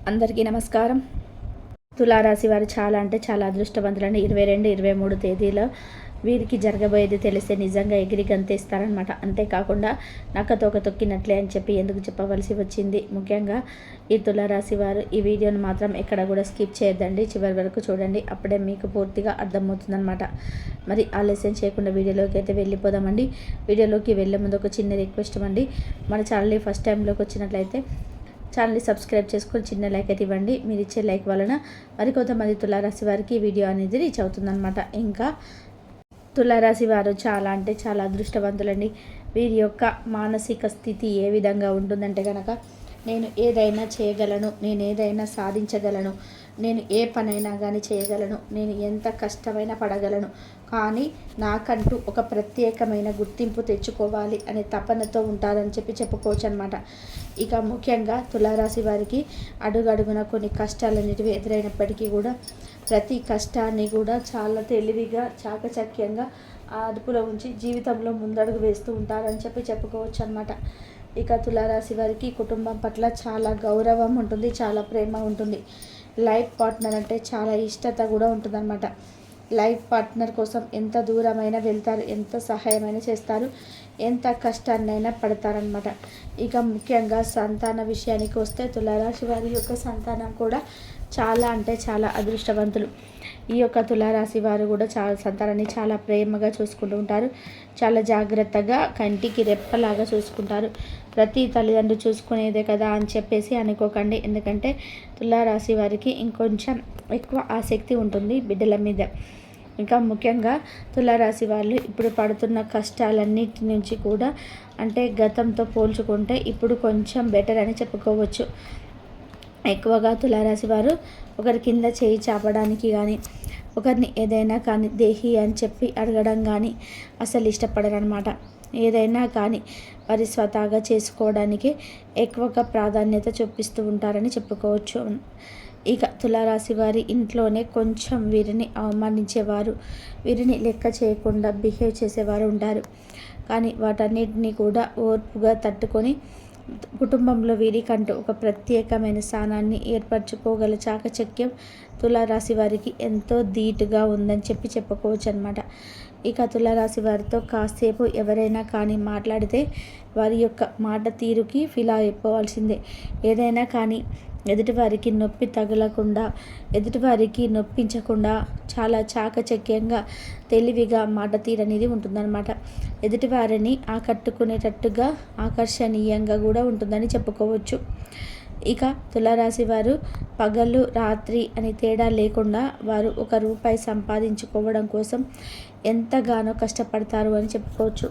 అందరికీ నమస్కారం. తులారాశి వారు చాలా అంటే చాలా అదృష్టవంతులండి. 22, 23 తేదీలో వీరికి జరగబోయేది తెలిస్తే నిజంగా ఎగిరి గంతేస్తారనమాట. అంతేకాకుండా నక్కతోక తొక్కినట్లే అని చెప్పి ఎందుకు చెప్పవలసి వచ్చింది. ముఖ్యంగా ఈ తులారాశి వారు ఈ వీడియోని మాత్రం ఎక్కడ కూడా స్కిప్ చేయొద్దండి, చివరి వరకు చూడండి. అప్పుడే మీకు పూర్తిగా అర్థమవుతుందన్నమాట. మరి ఆలస్యం చేయకుండా వీడియోలోకి అయితే వెళ్ళిపోదామండి. వీడియోలోకి వెళ్ళే ముందు ఒక చిన్న రిక్వెస్ట్ అండి, మన ఛానల్ని ఫస్ట్ టైంలోకి వచ్చినట్లయితే ఛానల్ని సబ్స్క్రైబ్ చేసుకొని చిన్న లైక్ అయితే ఇవ్వండి. మీరు ఇచ్చే లైక్ వలన మరికొంతమంది తులారాశి వారికి వీడియో అనేది రీచ్ అవుతుందన్నమాట. ఇంకా తులారాశి వారు చాలా అంటే చాలా అదృష్టవంతులండి. వీరి యొక్క మానసిక స్థితి ఏ విధంగా ఉంటుందంటే కనుక, నేను ఏదైనా చేయగలను, నేను ఏదైనా సాధించగలను, నేను ఏ పనైనా కానీ చేయగలను, నేను ఎంత కష్టమైనా పడగలను, కానీ నాకంటూ ఒక ప్రత్యేకమైన గుర్తింపు తెచ్చుకోవాలి అనే తపనతో ఉంటారని చెప్పుకోవచ్చు అనమాట. ఇక ముఖ్యంగా తులారాశి వారికి అడుగడుగున కొన్ని కష్టాలు అనేటివి ఎదురైనప్పటికీ కూడా ప్రతి కష్టాన్ని కూడా చాలా తెలివిగా చాకచక్యంగా అదుపులో ఉంచి జీవితంలో ముందడుగు వేస్తూ ఉంటారని చెప్పుకోవచ్చు అనమాట. ఇక తులారాశి వారికి కుటుంబం పట్ల చాలా గౌరవం ఉంటుంది, చాలా ప్రేమ ఉంటుంది. లైఫ్ పార్ట్నర్ అంటే చాలా ఇష్టత కూడా ఉంటుందన్నమాట. లైఫ్ పార్ట్నర్ కోసం ఎంత దూరమైనా వెళ్తారు, ఎంత సహాయమైనా చేస్తారు, ఎంత కష్టాన్నైనా పడతారనమాట. ఇక ముఖ్యంగా సంతాన విషయానికి వస్తే తులారాశి వారి యొక్క సంతానం కూడా చాలా అంటే చాలా అదృష్టవంతులు. ఈ యొక్క తులారాశి వారు కూడా చాలా సంతానాన్ని చాలా ప్రేమగా చూసుకుంటూ ఉంటారు. చాలా జాగ్రత్తగా కంటికి రెప్పలాగా చూసుకుంటారు. ప్రతి తల్లిదండ్రులు చూసుకునేదే కదా అని చెప్పేసి అనుకోకండి. ఎందుకంటే తులారాశి వారికి ఇంకొంచెం ఎక్కువ ఆసక్తి ఉంటుంది బిడ్డల మీద. ఇంకా ముఖ్యంగా తులారాశి వాళ్ళు ఇప్పుడు పడుతున్న కష్టాలన్నిటి నుంచి కూడా అంటే గతంతో పోల్చుకుంటే ఇప్పుడు కొంచెం బెటర్ అని చెప్పుకోవచ్చు. ఎక్కువగా తులారాశి వారు ఒకరి కింద చేయి చాపడానికి కానీ, ఒకరిని ఏదైనా కానీ దేహి అని చెప్పి అడగడం కానీ అసలు ఇష్టపడరనమాట. ఏదైనా కానీ వారి స్వతహాగా చేసుకోవడానికి ఎక్కువగా ప్రాధాన్యత చూపిస్తూ ఉంటారని చెప్పుకోవచ్చు. ఇక తులారాశి వారి ఇంట్లోనే కొంచెం వీరిని అవమానించేవారు, వీరిని లెక్క చేయకుండా బిహేవ్ చేసేవారు ఉంటారు. కానీ వాటన్నిటిని కూడా ఓర్పుగా తట్టుకొని కుటుంబంలో వీరికంటూ ఒక ప్రత్యేకమైన స్థానాన్ని ఏర్పరచుకోగల చాకచక్యం తులారాశి వారికి ఎంతో ధీటుగా ఉందని చెప్పుకోవచ్చు అనమాట. ఇక తులారాశి వారితో కాసేపు ఎవరైనా కానీ మాట్లాడితే వారి యొక్క మాట తీరుకి ఫిలా అయిపోవాల్సిందే. ఏదైనా కానీ ఎదుటివారికి నొప్పి తగలకుండా, ఎదుటివారికి నొప్పించకుండా చాలా చాకచక్యంగా తెలివిగా మాట తీరనేది ఉంటుందన్నమాట. ఎదుటివారిని ఆకట్టుకునేటట్టుగా ఆకర్షణీయంగా కూడా ఉంటుందని చెప్పుకోవచ్చు. ఇక తులారాశి వారు పగలు రాత్రి అని తేడా లేకుండా వారు ₹1 సంపాదించుకోవడం కోసం ఎంతగానో కష్టపడతారు అని చెప్పుకోవచ్చు.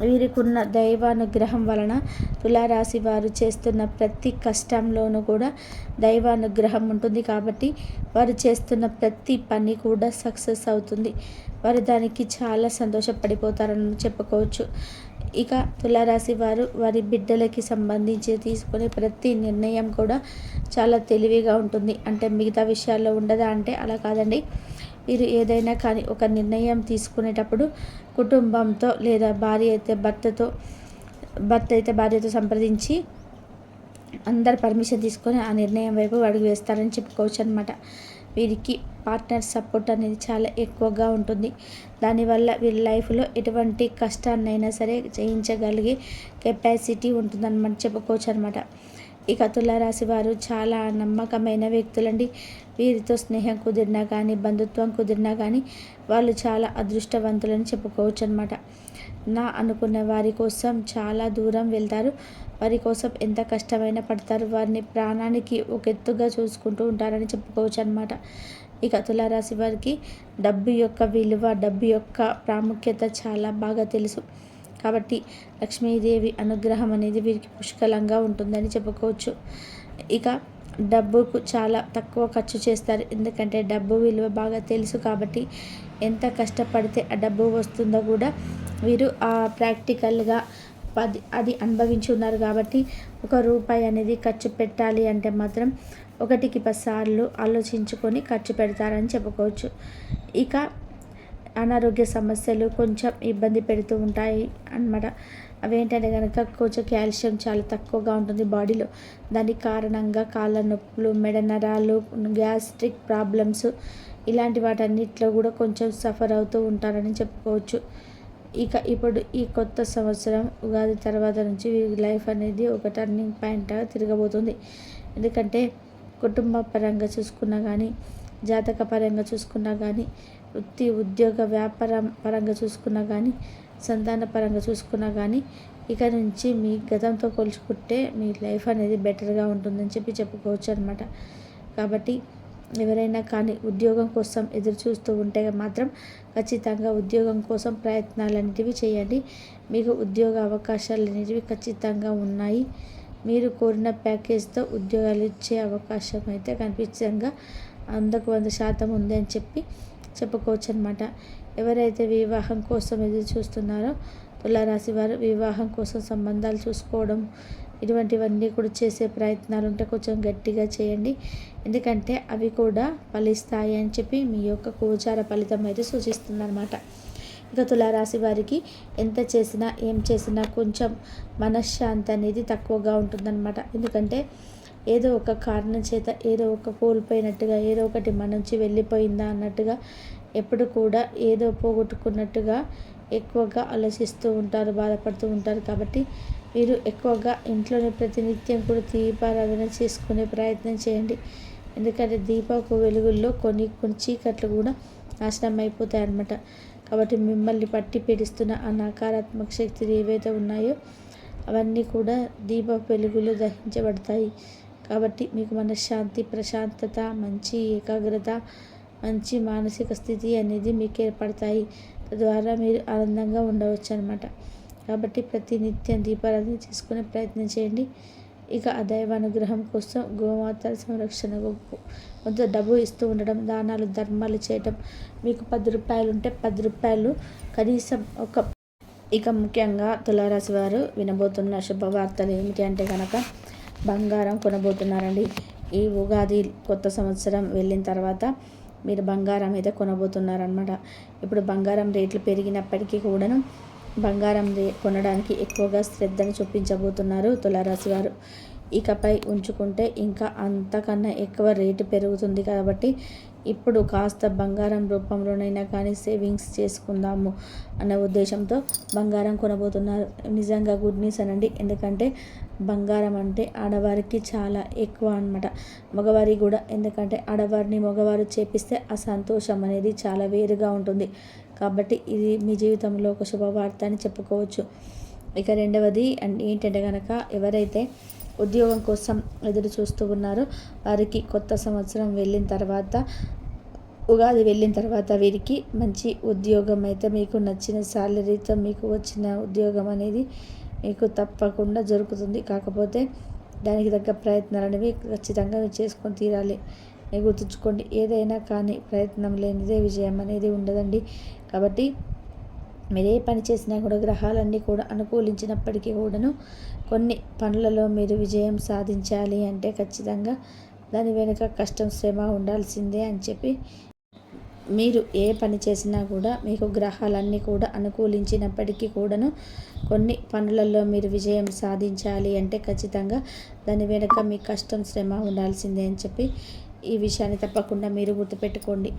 వీరికున్న దైవానుగ్రహం వలన తులారాశి వారు చేస్తున్న ప్రతి కష్టంలోనూ కూడా దైవానుగ్రహం ఉంటుంది. కాబట్టి వారు చేస్తున్న ప్రతి పని కూడా సక్సెస్ అవుతుంది. వారు దానికి చాలా సంతోషపడిపోతారని చెప్పుకోవచ్చు. ఇక తులారాశి వారు వారి బిడ్డలకి సంబంధించి తీసుకునే ప్రతి నిర్ణయం కూడా చాలా తెలివిగా ఉంటుంది. అంటే మిగతా విషయాల్లో ఉండదా అంటే అలా కాదండి. వీరు ఏదైనా కానీ ఒక నిర్ణయం తీసుకునేటప్పుడు కుటుంబంతో లేదా భర్త అయితే భార్యతో సంప్రదించి అందరు పర్మిషన్ తీసుకొని ఆ నిర్ణయం వైపు అడుగు వేస్తారని చెప్పుకోవచ్చు అనమాట. వీరికి పార్ట్నర్ సపోర్ట్ అనేది చాలా ఎక్కువగా ఉంటుంది. దానివల్ల వీరి లైఫ్లో ఎటువంటి కష్టాన్నైనా సరే జయించగలిగే కెపాసిటీ ఉంటుందన్నమాట చెప్పుకోవచ్చు అనమాట. ఇక తులారాశి వారు చాలా నమ్మకమైన వ్యక్తులండి. వీరితో స్నేహం కుదిరినా కానీ, బంధుత్వం కుదిరినా కానీ వాళ్ళు చాలా అదృష్టవంతులని చెప్పుకోవచ్చు అనమాట. అనుకున్న వారి కోసం చాలా దూరం వెళ్తారు. వారి కోసం ఎంత కష్టమైనా పడతారు. వారిని ప్రాణానికి ఒక ఎత్తుగా చూసుకుంటూ ఉంటారని చెప్పుకోవచ్చు అనమాట. ఇక తులారాశి వారికి డబ్బు యొక్క విలువ, డబ్బు యొక్క ప్రాముఖ్యత చాలా బాగా తెలుసు. కాబట్టి లక్ష్మీదేవి అనుగ్రహం అనేది వీరికి పుష్కలంగా ఉంటుందని చెప్పుకోవచ్చు. ఇక డబ్బుకు చాలా తక్కువ ఖర్చు చేస్తారు. ఎందుకంటే డబ్బు విలువ బాగా తెలుసు కాబట్టి ఎంత కష్టపడితే ఆ డబ్బు వస్తుందో కూడా వీరు ప్రాక్టికల్గా అది అనుభవించి ఉన్నారు. కాబట్టి ₹1 అనేది ఖర్చు పెట్టాలి అంటే మాత్రం 1కి 10 సార్లు ఆలోచించుకొని ఖర్చు పెడతారని చెప్పుకోవచ్చు. ఇక అనారోగ్య సమస్యలు కొంచెం ఇబ్బంది పెడుతూ ఉంటాయి అన్నమాట. అవేంటంటే కనుక కొంచెం కాల్షియం చాలా తక్కువగా ఉంటుంది బాడీలో. దానికి కారణంగా కాళ్ళ నొప్పులు, మెడ నరాలు, గ్యాస్ట్రిక్ ప్రాబ్లమ్స్ ఇలాంటి వాటన్నిటిలో కూడా కొంచెం సఫర్ అవుతూ ఉంటారని చెప్పుకోవచ్చు. ఇప్పుడు ఈ కొత్త సంవత్సరం ఉగాది తర్వాత నుంచి వీరి లైఫ్ అనేది ఒక టర్నింగ్ పాయింట్గా తిరగబోతుంది. ఎందుకంటే కుటుంబ పరంగా చూసుకున్నా కానీ, జాతక పరంగా చూసుకున్నా కానీ, వృత్తి ఉద్యోగ వ్యాపారం పరంగా చూసుకున్నా కానీ, సంతాన పరంగా చూసుకున్నా కానీ, ఇక నుంచి మీ గతంతో పోల్చుకుంటే మీ లైఫ్ అనేది బెటర్గా ఉంటుందని చెప్పుకోవచ్చు అనమాట. కాబట్టి ఎవరైనా కానీ ఉద్యోగం కోసం ఎదురు చూస్తూ ఉంటే మాత్రం ఖచ్చితంగా ఉద్యోగం కోసం ప్రయత్నాలు అనేటివి చేయండి. మీకు ఉద్యోగ అవకాశాలు అనేటివి ఖచ్చితంగా ఉన్నాయి. మీరు కోరిన ప్యాకేజ్తో ఉద్యోగాలు ఇచ్చే అవకాశం అయితే ఖచ్చితంగా 100% ఉంది అని చెప్పుకోవచ్చు అనమాట. ఎవరైతే వివాహం కోసం ఎదురు చూస్తున్నారో తులారాశి వారు వివాహం కోసం సంబంధాలు చూసుకోవడం ఇటువంటివన్నీ కూడా చేసే ప్రయత్నాలు ఉంటే కొంచెం గట్టిగా చేయండి. ఎందుకంటే అవి కూడా ఫలిస్తాయి అని మీ యొక్క గోచార ఫలితం అయితే సూచిస్తుందన్నమాట. ఇక తులారాశి వారికి ఎంత చేసినా ఏం చేసినా కొంచెం మనశ్శాంతి అనేది తక్కువగా ఉంటుందన్నమాట. ఎందుకంటే ఏదో ఒక కారణం చేత ఏదో ఒక కోల్పోయినట్టుగా, ఏదో ఒకటి మన నుంచి వెళ్ళిపోయిందా అన్నట్టుగా, ఎప్పుడు కూడా ఏదో పోగొట్టుకున్నట్టుగా ఎక్కువగా ఆలోచిస్తూ ఉంటారు, బాధపడుతూ ఉంటారు. కాబట్టి మీరు ఎక్కువగా ఇంట్లోనే ప్రతినిత్యం కూడా దీపారాధన చేసుకునే ప్రయత్నం చేయండి. ఎందుకంటే దీపపు వెలుగుల్లో కొన్ని చీకట్లు కూడా నాశనం అయిపోతాయి అన్నమాట. కాబట్టి మిమ్మల్ని పట్టి పీడిస్తున్న ఆ నకారాత్మక శక్తులు ఏవైతే ఉన్నాయో అవన్నీ కూడా దీపపు వెలుగులో దహించబడతాయి. కాబట్టి మీకు మనశ్శాంతి, ప్రశాంతత, మంచి ఏకాగ్రత, మంచి మానసిక స్థితి అనేది మీకు ఏర్పడతాయి. తద్వారా మీరు ఆనందంగా ఉండవచ్చు అనమాట. కాబట్టి ప్రతినిత్యం దీపారాధన చేసుకునే ప్రయత్నం చేయండి. ఇక ఆ దైవ అనుగ్రహం కోసం గోమాత సంరక్షణకు కొంత డబ్బు ఇస్తూ ఉండడం, దానాలు ధర్మాలు చేయడం, మీకు 10 రూపాయలు ఉంటే 10 రూపాయలు కనీసం ఇక ముఖ్యంగా తులారాశి వారు వినబోతున్న శుభవార్తలు ఏమిటి అంటే కనుక బంగారం కొనబోతున్నారండి. ఈ ఉగాది కొత్త సంవత్సరం వెళ్ళిన తర్వాత మీరు బంగారం అయితే కొనబోతున్నారనమాట. ఇప్పుడు బంగారం రేట్లు పెరిగినప్పటికీ కూడాను బంగారం కొనడానికి ఎక్కువగా శ్రద్ధను చూపించబోతున్నారు తులారాశి వారు. ఇకపై ఉంచుకుంటే ఇంకా అంతకన్నా ఎక్కువ రేటు పెరుగుతుంది. కాబట్టి ఇప్పుడు కాస్త బంగారం రూపంలోనైనా కానీ సేవింగ్స్ చేసుకుందాము అన్న ఉద్దేశంతో బంగారం కొనబోతున్నారు. నిజంగా గుడ్ న్యూస్ అనండి. ఎందుకంటే బంగారం అంటే ఆడవారికి చాలా ఎక్కువ అన్నమాట, మగవారి కూడా. ఎందుకంటే ఆడవారిని మగవారు చేపిస్తే ఆ సంతోషం అనేది చాలా వేరుగా ఉంటుంది. కాబట్టి ఇది మీ జీవితంలో ఒక శుభవార్త అని చెప్పుకోవచ్చు. ఇక రెండవది ఏంటంటే కనుక ఎవరైతే ఉద్యోగం కోసం ఎదురు చూస్తూ ఉన్నారో వారికి కొత్త సంవత్సరం వెళ్ళిన తర్వాత, ఉగాది వెళ్ళిన తర్వాత వీరికి మంచి ఉద్యోగం అయితే, మీకు నచ్చిన శాలరీతో మీకు వచ్చిన ఉద్యోగం అనేది మీకు తప్పకుండా జరుగుతుంది. కాకపోతే దానికి తగ్గ ప్రయత్నాలు అనేవి ఖచ్చితంగా మీరు చేసుకొని తీరాలి. గుర్తుంచుకోండి, ఏదైనా కానీ ప్రయత్నం లేనిదే విజయం అనేది ఉండదండి. కాబట్టి మీరు ఏ పని చేసినా కూడా గ్రహాలన్నీ కూడా అనుకూలించినప్పటికీ కూడాను కొన్ని పనులలో మీరు విజయం సాధించాలి అంటే ఖచ్చితంగా దాని వెనుక కష్టం, శ్రమ ఉండాల్సిందే అని మీరు ఏ పని చేసినా కూడా మీకు గ్రహాలన్నీ కూడా అనుకూలించినప్పటికీ కూడాను కొన్ని పనులలో మీరు విజయం సాధించాలి అంటే ఖచ్చితంగా దాని వెనుక మీ కష్టం, శ్రమ ఉండాల్సిందే అని ఈ విషయాన్ని తప్పకుండా మీరు గుర్తుపెట్టుకోండి.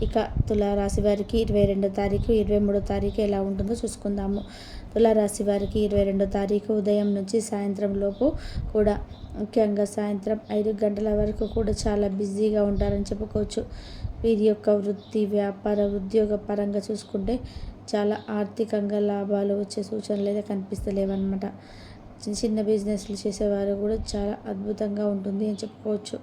ఇక తులారాశి వారికి 22వ తారీఖు, 23వ తారీఖు ఎలా ఉంటుందో చూసుకుందాము. తులారాశి వారికి 22వ తారీఖు ఉదయం నుంచి సాయంత్రం లోపు కూడా, ముఖ్యంగా సాయంత్రం 5 గంటల వరకు కూడా చాలా బిజీగా ఉంటారని చెప్పుకోవచ్చు. వీరి యొక్క వృత్తి, వ్యాపార, ఉద్యోగ పరంగా చూసుకుంటే చాలా ఆర్థికంగా లాభాలు వచ్చే సూచనలు అయితే కనిపిస్తలేవన్నమాట. చిన్న బిజినెస్లు చేసేవారు కూడా చాలా అద్భుతంగా ఉంటుంది అని చెప్పుకోవచ్చు.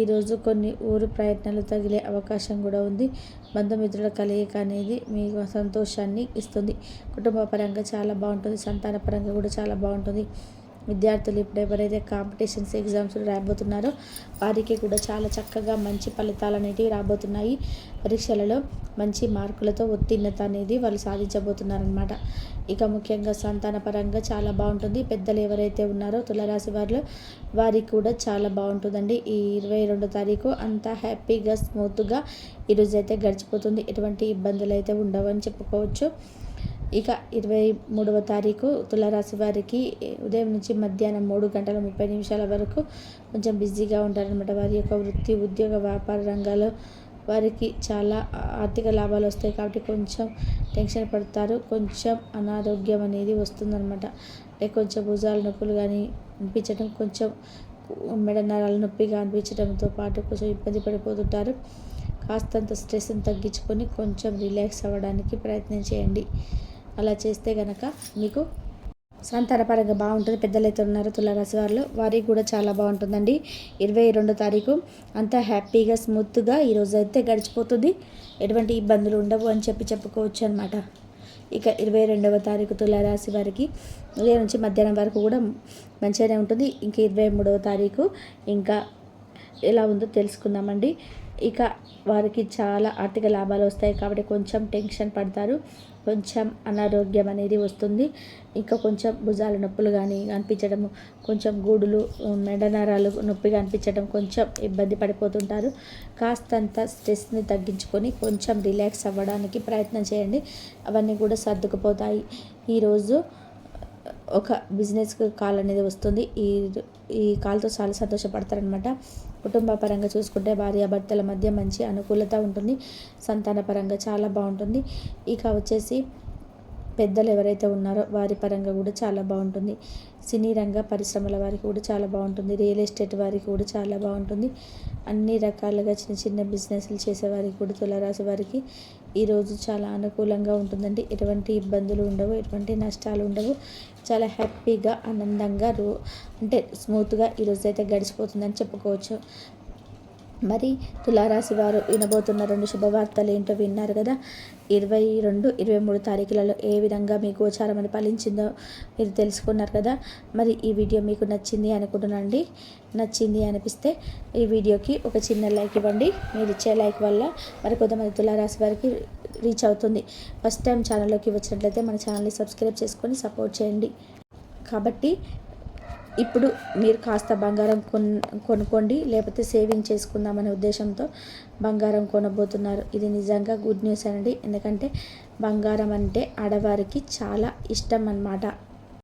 ఈరోజు కొన్ని ఊరు ప్రయత్నాలు తగిలే అవకాశం కూడా ఉంది. బంధుమిత్రుల కలయిక అనేది మీకు సంతోషాన్ని ఇస్తుంది. కుటుంబ పరంగా చాలా బాగుంటుంది. సంతాన పరంగా కూడా చాలా బాగుంటుంది. విద్యార్థులు ఇప్పుడు ఎవరైతే కాంపిటీషన్స్, ఎగ్జామ్స్ రాబోతున్నారో వారికి కూడా చాలా చక్కగా మంచి ఫలితాలు అనేటివి రాబోతున్నాయి. పరీక్షలలో మంచి మార్కులతో ఉత్తీర్ణత అనేది వాళ్ళు సాధించబోతున్నారనమాట. ఇక ముఖ్యంగా సంతాన పరంగా చాలా బాగుంటుంది. పెద్దలు ఎవరైతే ఉన్నారో తులారాశి వారిలో వారికి కూడా చాలా బాగుంటుందండి. ఈ 22వ తారీఖు అంతా హ్యాపీగా, స్మూత్గా ఈరోజు అయితే గడిచిపోతుంది. ఎటువంటి ఇబ్బందులు అయితే ఉండవని చెప్పుకోవచ్చు. ఇక 23వ తారీఖు తులారాశి వారికి ఉదయం నుంచి మధ్యాహ్నం 3:30 వరకు కొంచెం బిజీగా ఉంటారనమాట. వారి యొక్క వృత్తి, ఉద్యోగ, వ్యాపార రంగాల్లో వారికి చాలా ఆర్థిక లాభాలు వస్తాయి కాబట్టి కొంచెం టెన్షన్ పడతారు. కొంచెం అనారోగ్యం అనేది వస్తుందన్నమాట. అంటే కొంచెం భుజాల నొప్పులు కానీ అనిపించడం, కొంచెం మెడ నరాల నొప్పిగా అనిపించడంతో పాటు కొంచెం ఇబ్బంది పడిపోతుంటారు. కాస్తంత స్ట్రెస్ని తగ్గించుకొని కొంచెం రిలాక్స్ అవ్వడానికి ప్రయత్నం చేయండి. అలా చేస్తే కనుక మీకు సంతానపరంగా బాగుంటుంది. పెద్దలైతే ఉన్నారు తులారాశి వారిలో, వారికి కూడా చాలా బాగుంటుందండి. 22వ తారీఖు అంతా హ్యాపీగా స్మూత్గా ఈరోజు అయితే గడిచిపోతుంది. ఎటువంటి ఇబ్బందులు ఉండవు అని చెప్పుకోవచ్చు అనమాట. ఇక 22వ తారీఖు తులారాశి వారికి ఉదయం నుంచి మధ్యాహ్నం వరకు కూడా మంచిగానే ఉంటుంది. ఇంకా 23వ తారీఖు ఇంకా ఎలా ఉందో తెలుసుకుందామండి. ఇక వారికి చాలా ఆర్థిక లాభాలు వస్తాయి కాబట్టి కొంచెం టెన్షన్ పడతారు. కొంచెం అనారోగ్యం అనేది వస్తుంది. ఇంకా కొంచెం భుజాల నొప్పులు కానీ అనిపించడము, కొంచెం గూడులు, మెడ నరాలు నొప్పిగా అనిపించడం, కొంచెం ఇబ్బంది పడిపోతుంటారు. కాస్తంత స్ట్రెస్ని తగ్గించుకొని కొంచెం రిలాక్స్ అవ్వడానికి ప్రయత్నం చేయండి. అవన్నీ కూడా సర్దుకుపోతాయి. ఈరోజు ఒక బిజినెస్ కాల్ అనేది వస్తుంది. ఈ కాల్తో చాలా సంతోషపడతారనమాట. కుటుంబ పరంగా చూసుకుంటే భార్యాభర్తల మధ్య మంచి అనుకూలత ఉంటుంది. సంతాన పరంగా చాలా బాగుంటుంది. ఇక వచ్చేసి పెద్దలు ఎవరైతే ఉన్నారో వారి పరంగా కూడా చాలా బాగుంటుంది. సినీ రంగ పరిశ్రమల వారికి కూడా చాలా బాగుంటుంది. రియల్ ఎస్టేట్ వారికి కూడా చాలా బాగుంటుంది. అన్ని రకాలుగా చిన్న చిన్న బిజినెస్లు చేసేవారికి కూడా తులారాశి వారికి ఈరోజు చాలా అనుకూలంగా ఉంటుందండి. ఎటువంటి ఇబ్బందులు ఉండవు, ఎటువంటి నష్టాలు ఉండవు. చాలా హ్యాపీగా, ఆనందంగా అంటే స్మూత్గా ఈరోజు అయితే గడిచిపోతుందని చెప్పుకోవచ్చు. మరి తులారాశి వారు వినబోతున్న 2 శుభవార్తలు ఏంటో విన్నారు కదా. 22, 23 తారీఖులలో ఏ విధంగా మీ గోచారం అని ఫలించిందో మీరు తెలుసుకున్నారు కదా. మరి ఈ వీడియో మీకు నచ్చింది అనుకుంటున్నానండి. నచ్చింది అనిపిస్తే ఈ వీడియోకి ఒక చిన్న లైక్ ఇవ్వండి. మీరు ఇచ్చే లైక్ వల్ల మరి కొంతమంది తులారాశి వారికి రీచ్ అవుతుంది. ఫస్ట్ టైం ఛానల్లోకి వచ్చినట్లయితే మన ఛానల్ని సబ్స్క్రైబ్ చేసుకొని సపోర్ట్ చేయండి. కాబట్టి ఇప్పుడు మీరు కాస్త బంగారం కొనుక్కోండి, లేకపోతే సేవింగ్ చేసుకుందామనే ఉద్దేశంతో బంగారం కొనబోతున్నారు. ఇది నిజంగా గుడ్ న్యూస్ అండి. ఎందుకంటే బంగారం అంటే ఆడవారికి చాలా ఇష్టం అన్నమాట.